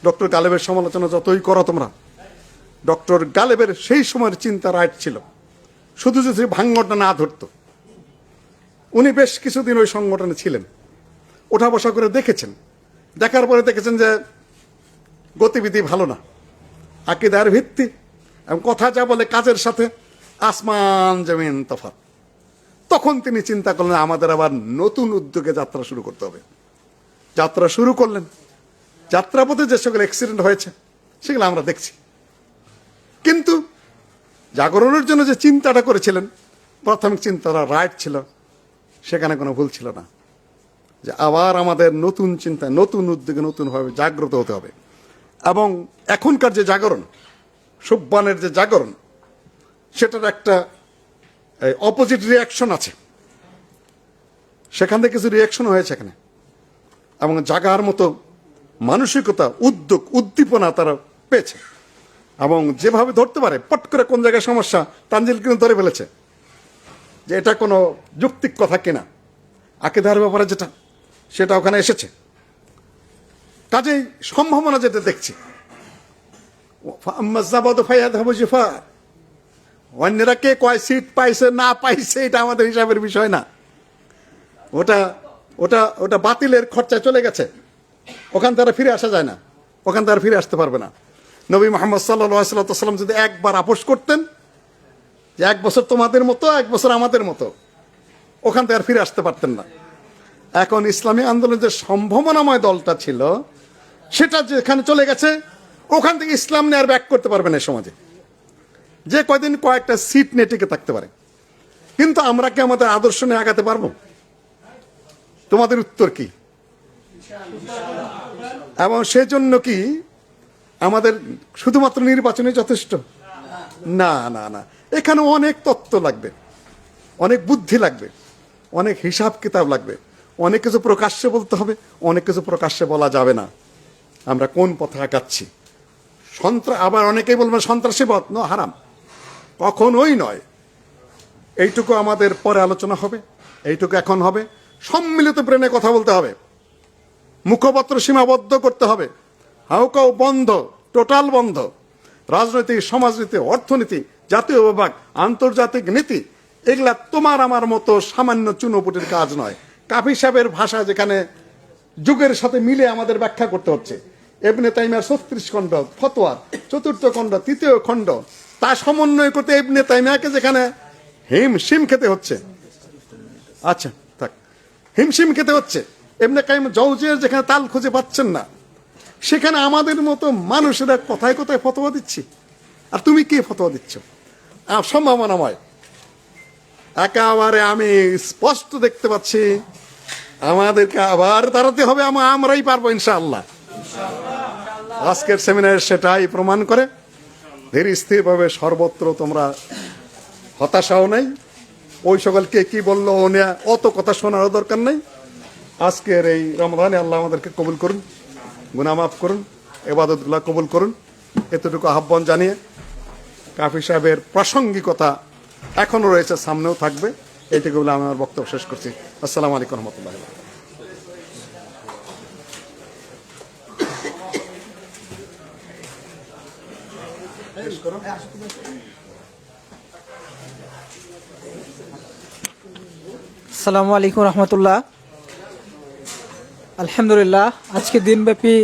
ডক্টর গালেবের সমালোচনা যতই করো তোমরা, ডক্টর গালেবের সেই সময়ের চিন্তা রাইট ছিল, শুধু যদি ভাঙ্গনটা না ধরতো। উনি বেশ কিছুদিন ওই সংগঠনে ছিলেন, ওঠা বসা করে দেখেছেন, দেখার পরে দেখেছেন যে গতিবিধি ভালো না, আকীদার ভিত্তি এবং কথা যা বলে কাজের সাথে আসমান জমিন তফাৎ। তখন তিনি চিন্তা করলেন আমাদের আবার নতুন উদ্যোগে যাত্রা শুরু করতে হবে। যাত্রা শুরু করলেন, যাত্রাপথে যে সকল অ্যাক্সিডেন্ট হয়েছে সেগুলো আমরা দেখছি। কিন্তু জাগরণের জন্য যে চিন্তাটা করেছিলেন, প্রাথমিক চিন্তাটা রাইট ছিল, সেখানে কোনো ভুল ছিল না। যে আবার আমাদের নতুন চিন্তা, নতুন উদ্যোগে নতুনভাবে জাগ্রত হতে হবে। এবং এখনকার যে জাগরণ, সুব্বানের যে জাগরণ, সেটার একটা অপোজিট রিয়াকশন আছে। সেখান থেকে কিছু রিয়াকশন হয়েছে এখানে, এবং জাগার মতো মানসিকতা, উদ্যোগ, উদ্দীপনা তারা পেয়েছে। এবং যেভাবে ধরতে পারে, পট করে কোন জায়গায় সমস্যা, তানজিল কিন্তু ধরে ফেলেছে যে এটা কোনো যৌক্তিক কথা কিনা, আকীদার ব্যাপারে যেটা, সেটা ওখানে এসেছে। কাজেই সম্ভাবনা যেটা দেখছি, অন্যরা কে কয় সিট পাইছে না পাইছে এটা আমাদের হিসাবের বিষয় না। ওটা ওটা ওটা বাতিলের খরচায় চলে গেছে, ওখান থেকে আর ফিরে আসা যায় না, ওখান থেকে আর ফিরে আসতে পারবে না। নবী মোহাম্মদ সাল্লাল্লাহু সাল্লাম যদি একবার আপোষ করতেন যে 1 বছর তোমাদের মতো 1 বছর আমাদের মতো, ওখান থেকে আর ফিরে আসতে পারতেন না। এখন ইসলামী আন্দোলনের যে সম্ভাবনাময় দলটা ছিল সেটা যেখানে চলে গেছে, ওখান থেকে ইসলাম নিয়ে আর ব্যাক করতে পারবে না এই সমাজে। যে কয়দিন কয়েকটা সিট নিয়ে টিকে থাকতে পারে, কিন্তু আমরা কি আমাদের আদর্শ নিয়ে আগাতে পারবো? তোমাদের উত্তর কি? এবং সেজন্য কি আমাদের শুধুমাত্র নির্বাচনই যথেষ্ট? না না না, এখানে অনেক তত্ত্ব লাগবে, অনেক বুদ্ধি লাগবে, অনেক হিসাব কিতাব লাগবে, অনেক কিছু প্রকাশ্যে বলতে হবে, অনেক কিছু প্রকাশ্যে বলা যাবে না। আমরা কোন পথে আগাচ্ছি? আবার অনেকেই বলবেন সন্ত্রাসীবাদ হারাম, কখনোই নয়। এইটুকু আমাদের পরে আলোচনা হবে, এইটুকু এখন হবে। সম্মিলিত ব্রেনে কথা বলতে হবে, মুখপত্র সীমাবদ্ধ করতে হবে, হাউকাউ বন্ধ, টোটাল বন্ধ। রাজনৈতিক, সমাজনীতি, অর্থনীতি, জাতীয় বিভাগ, আন্তর্জাতিক নীতি, এগুলা তোমার আমার মতো সামান্য চুনোপুটির কাজ নয়। কাফি সাহেবের ভাষা যেখানে যুগের সাথে মিলে আমাদের ব্যাখ্যা করতে হচ্ছে, ইবনে তাইমিয়ার 36 খণ্ড ফতোয়ার 4th খণ্ড 3য় খণ্ড, তা সমন্বয় করতে ইবনে তাইমিয়াকে যেখানে হিমশিম খেতে হচ্ছে, আচ্ছা থাক, হিমশিম খেতে হচ্ছে, ইবনে কাইম জাওজিয়ার যেখানে তাল খুঁজে পাচ্ছেন না, সেখানে আমাদের মতো মানুষেরা কোথায় কোথায় ফতোয়া দিচ্ছি। আর তুমি কি ফতোয়া দিচ্ছ? সম্ভাবনাময় একেবারে আমি স্পষ্ট দেখতে পাচ্ছি আমাদেরকে আবার দাঁড়াতে হবে, আমরাই পারবো ইনশাআল্লাহ। আজকের সেমিনার সেটাই প্রমাণ করে। ধীর স্থিরভাবে সর্বত্র তোমরা হতাশাও নাই, ওই সকলকে কি বললো ও নিয়ে অত কথা শোনারও দরকার নাই। আজকের এই রমজানে আল্লাহ আমাদেরকে কবুল করুন, গুনাহ মাফ করুন, ইবাদতগুলো কবুল করুন, এতটুকু আহ্বান জানিয়ে কাফি সাহেবের প্রাসঙ্গিকতা এখনো রয়েছে, সামনেও থাকবে, এইটুকু বলে আমি আমার বক্তব্য শেষ করছি। আসসালামু আলাইকুম রহমতুল্লাহ। আসসালামু আলাইকুম রহমতুল্লাহ। আলহামদুলিল্লাহ, আজকে দিনব্যাপী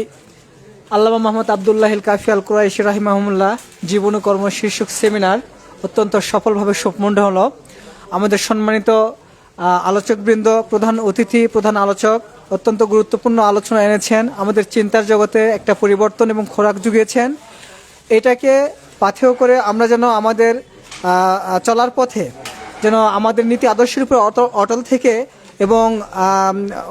আল্লামা মোহাম্মদ আবদুল্লাহ আল কাফি আল কুরাইশি রাহিমাহুল্লাহ জীবন ও কর্ম শীর্ষক সেমিনার অত্যন্ত সফলভাবে সম্পন্ন হলো। আমাদের সম্মানিত আলোচকবৃন্দ, প্রধান অতিথি, প্রধান আলোচক অত্যন্ত গুরুত্বপূর্ণ আলোচনা এনেছেন, আমাদের চিন্তার জগতে একটা পরিবর্তন এবং খোরাক জুগিয়েছেন। এটাকে পাথেয় করে আমরা যেন আমাদের চলার পথে যেন আমাদের নীতি আদর্শের উপর অটল থেকে এবং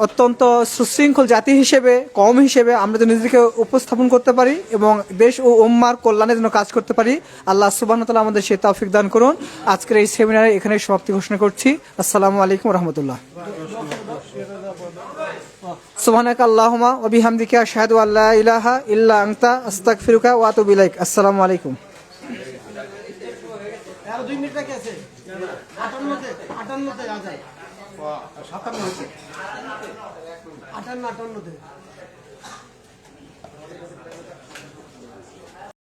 অত্যন্ত সুশৃঙ্খল জাতি হিসেবে, কওম হিসেবে আমরা যেন নিজেদেরকে উপস্থাপন করতে পারি এবং দেশ ও উম্মার কল্যাণে যেন কাজ করতে পারি। আল্লাহ সুবহানাহু ওয়া তাআলা আমাদের সেই তৌফিক দান করুন। আজকের এই সেমিনারে এখানে সমাপ্তি ঘোষণা করছি। আসসালামু আলাইকুম ওয়া রাহমাতুল্লাহ। সুবহানাকা আল্লাহুম্মা ওয়া বিহামদিকা আশহাদু আল্লা ইলাহা ইল্লা আনতা আস্তাগফিরুকা ওয়া আতুবু ইলাইক। আসসালামু আলাইকুম। আর 2 মিনিট বাকি আছে। 58 আজান 57 হয়েছে 58 তে